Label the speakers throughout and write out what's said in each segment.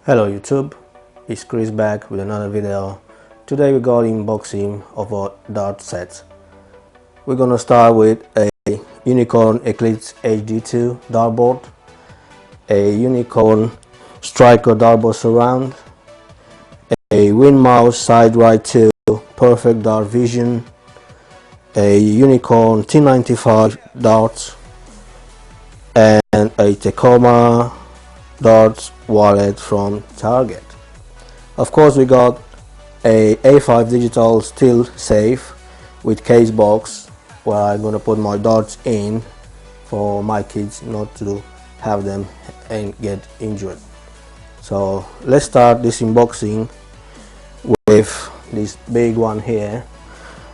Speaker 1: Hello YouTube, it's Chris back with another video. Today we got unboxing of a dart set. We're gonna start with a Unicorn Eclipse HD2 Dartboard, a Unicorn Striker Dartboard Surround, a Winmau Sight Right 2 Perfect Dart Vision, a Unicorn T95 darts, and a Tacoma darts wallet from Target. Of course, we got a A5 digital steel safe with case box where I'm gonna put my darts in for my kids not to have them and get injured. So let's start this unboxing with this big one here,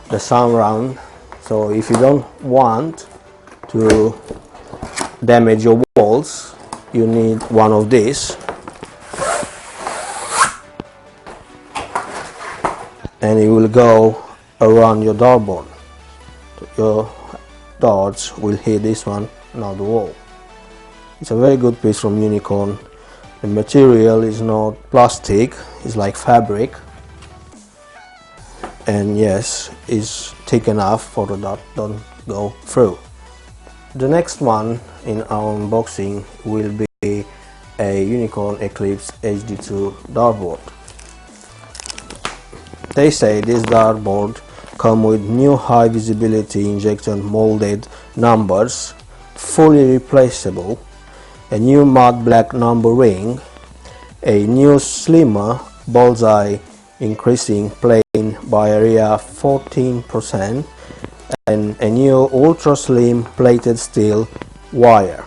Speaker 1: the surround. So if you don't want to damage your walls, you need one of these, and it will go around your dartboard. Your darts will hit this one, not the wall. It's a very good piece from Unicorn. The material is not plastic, it's like fabric, and yes, it's thick enough for the dart don't go through. The next one in our unboxing will be a Unicorn Eclipse HD2 Dartboard. They say this dartboard comes with new high visibility injection molded numbers, fully replaceable, a new matte black number ring, a new slimmer bullseye increasing plane by area 14%, and a new ultra slim plated steel wire.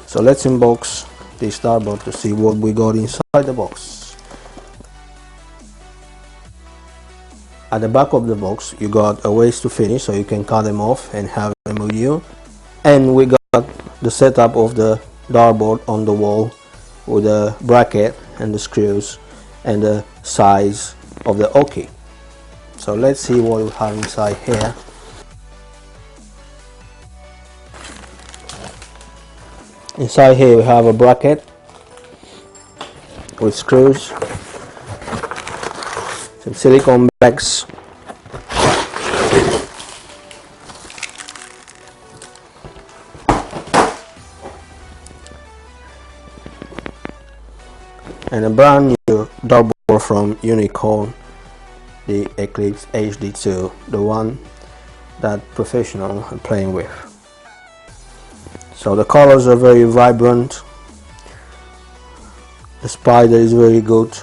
Speaker 1: So let's unbox this dartboard to see what we got inside the box. At the back of the box you got a ways to finish, so you can cut them off and have them with you, and we got the setup of the dartboard on the wall with the bracket and the screws and the size of the hockey. So let's see what we have inside here. Inside here we have a bracket with screws, some silicone bags, and a brand new dartboard from Unicorn, the Eclipse HD2, the one that professionals are playing with. So the colors are very vibrant, the spider is very good,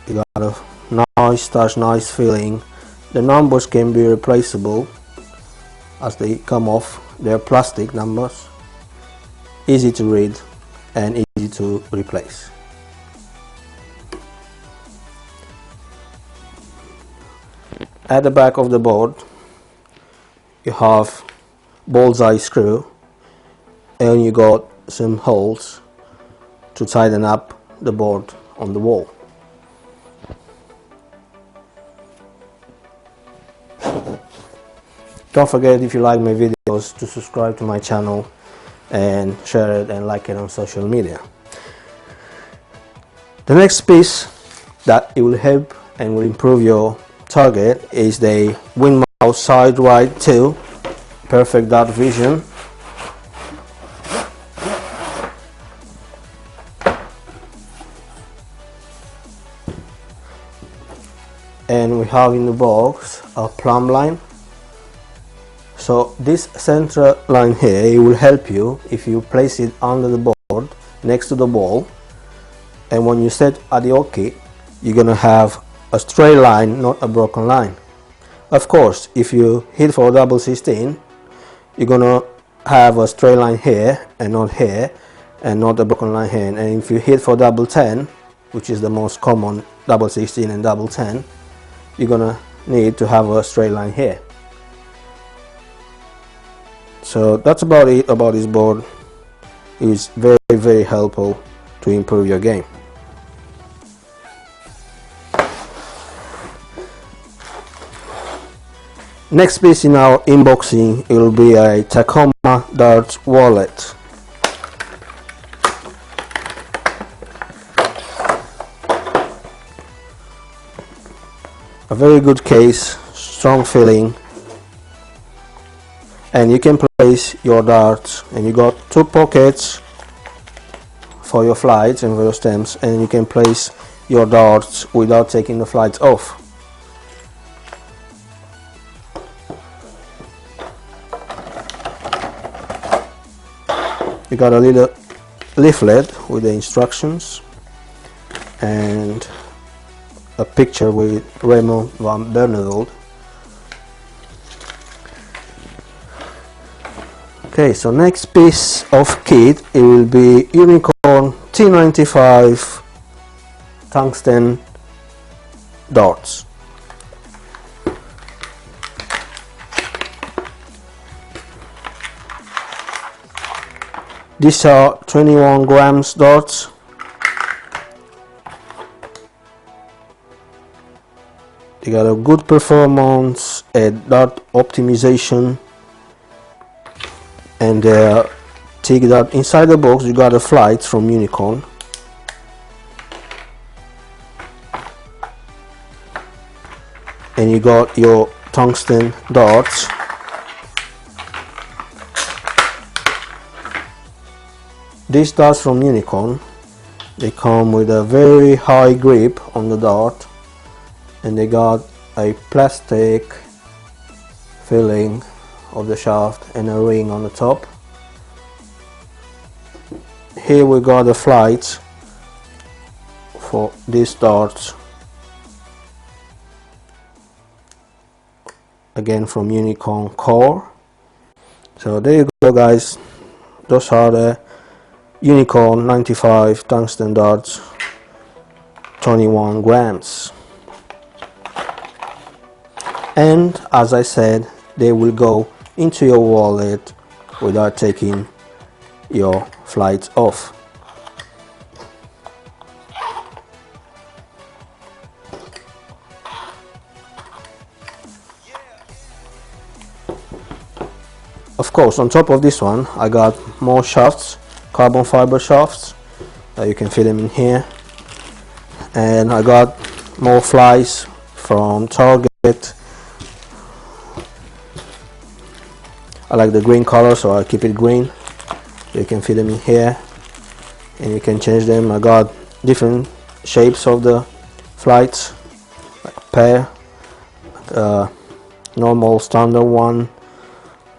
Speaker 1: you got a nice touch, nice feeling. The numbers can be replaceable as they come off. They're plastic numbers, easy to read and easy to replace. At the back of the board you have bullseye screw, and you got some holes to tighten up the board on the wall. Don't forget, if you like my videos, to subscribe to my channel and share it and like it on social media. The next piece that it will help and will improve your target is the Winmau Sight Right 2 Perfect Dart Vision. And we have in the box a Plumb Line. So this center line here, it will help you if you place it under the board next to the ball, and when you set at the hockey you're gonna have a straight line, not a broken line. Of course, if you hit for a double 16, you're gonna have a straight line here and not here, and not a broken line here. And if you hit for double 10, which is the most common, double 16 and double 10, you're gonna need to have a straight line here. So that's about it about this board. It is very helpful to improve your game. Next piece in our unboxing, it will be a Tacoma darts wallet. a very good case, strong feeling, and you can place your darts, and you got two pockets for your flights and for your stems, and you can place your darts without taking the flights off. You got a little leaflet with the instructions and a picture with Raymond van Barneveld. Okay, so next piece of kit, it will be Unicorn T95 Tungsten darts. These are 21 grams darts. They got a good performance at dart optimization, and take that inside the box. You got a flight from Unicorn, and you got your tungsten darts. These darts from Unicorn, they come with a very high grip on the dart, and they got a plastic filling of the shaft and a ring on the top. Here we got the flights for these darts, again from Unicorn core. So there you go guys, those are the Unicorn 95 tungsten darts, 21 grams, and as I said, they will go into your wallet without taking your flights off. Of course, on top of this one, I got more shafts, carbon fiber shafts. You can fit them in here, and I got more flies from Target. I like the green color, so I keep it green. You can fit them in here, and you can change them. I got different shapes of the flights, like pear, normal standard one,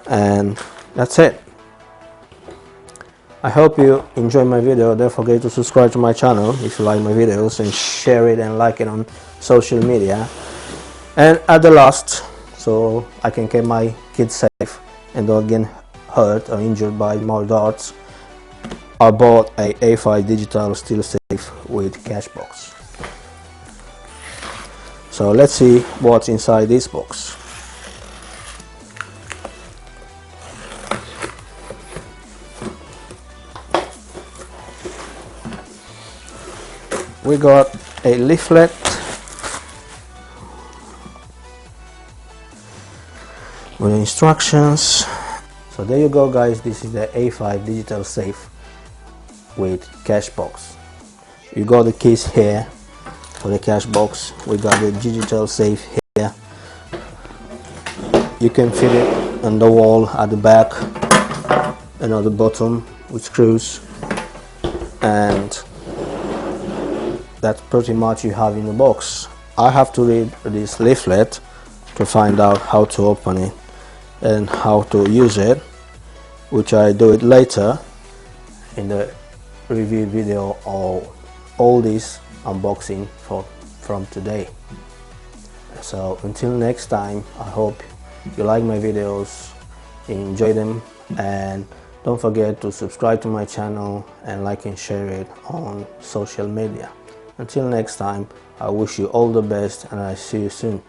Speaker 1: and that's it. I hope you enjoy my video. Don't forget to subscribe to my channel if you like my videos, and share it and like it on social media. And at the last, so I can keep my kids safe and don't get hurt or injured by more darts, I bought a A5 digital steel safe with cash box. So let's see what's inside this box. We got a leaflet with instructions. So there you go guys, this is the A5 digital safe with cash box. You got the case here for the cash box. We got the digital safe here. You can fit it on the wall at the back and at the bottom with screws, and that's pretty much you have in the box. I have to read this leaflet to find out how to open it and how to use it, which I do it later in the review video of all this unboxing from today. So until next time, I hope you like my videos, you enjoy them, and don't forget to subscribe to my channel and like and share it on social media. Until next time, I wish you all the best, and I see you soon.